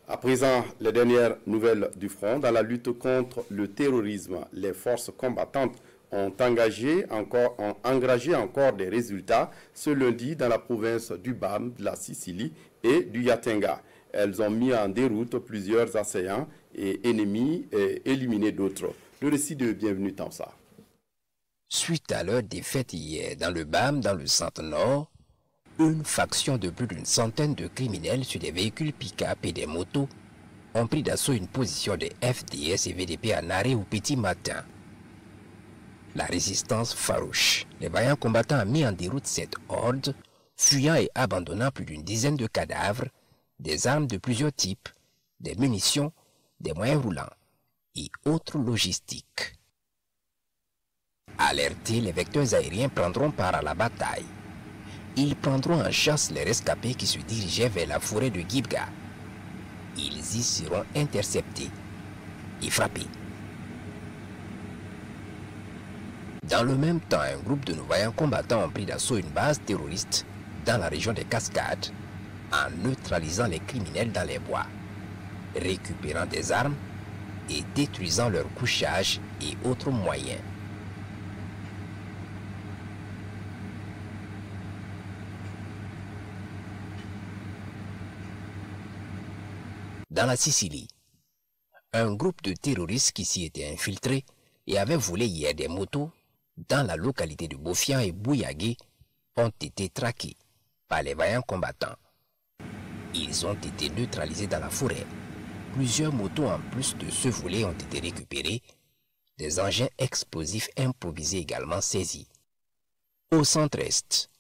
À présent, les dernières nouvelles du front. Dans la lutte contre le terrorisme, les forces combattantes ont engagé encore des résultats ce lundi dans la province du BAM, de la Sicile et du Yatenga. Elles ont mis en déroute plusieurs assaillants et ennemis et éliminé d'autres. Le récit de Bienvenue Tamsa. Suite à leur défaite hier dans le BAM, dans le centre-nord, une faction de plus d'une centaine de criminels sur des véhicules pick-up et des motos ont pris d'assaut une position de FDS et VDP en arrêt au petit matin. La résistance farouche, les vaillants combattants ont mis en déroute cette horde, fuyant et abandonnant plus d'une dizaine de cadavres, des armes de plusieurs types, des munitions, des moyens roulants et autres logistiques. Alertés, les vecteurs aériens prendront part à la bataille. Ils prendront en chasse les rescapés qui se dirigeaient vers la forêt de Gibga. Ils y seront interceptés et frappés. Dans le même temps, un groupe de nos vaillants combattants ont pris d'assaut une base terroriste dans la région des Cascades en neutralisant les criminels dans les bois, récupérant des armes et détruisant leurs couchages et autres moyens. Dans la Sicile, un groupe de terroristes qui s'y était infiltré et avait volé hier des motos dans la localité de Bofian et Bouyagé ont été traqués par les vaillants combattants. Ils ont été neutralisés dans la forêt. Plusieurs motos en plus de ceux volés ont été récupérés, des engins explosifs improvisés également saisis. Au centre-est,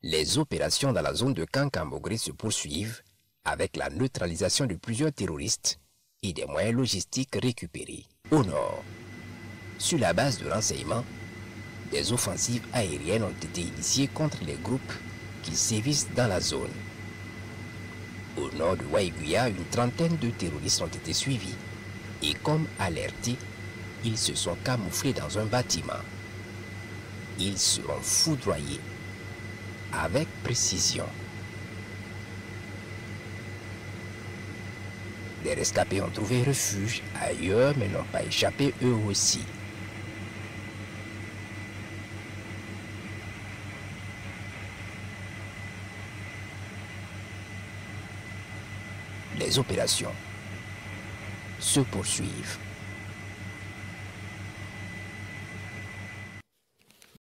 les opérations dans la zone de Kankamogré se poursuivent avec la neutralisation de plusieurs terroristes et des moyens logistiques récupérés. Au nord, sur la base de renseignement, des offensives aériennes ont été initiées contre les groupes qui sévissent dans la zone. Au nord de Waiguya, une trentaine de terroristes ont été suivis et comme alertés, ils se sont camouflés dans un bâtiment. Ils seront foudroyés avec précision. Les rescapés ont trouvé refuge ailleurs mais n'ont pas échappé eux aussi. Les opérations se poursuivent.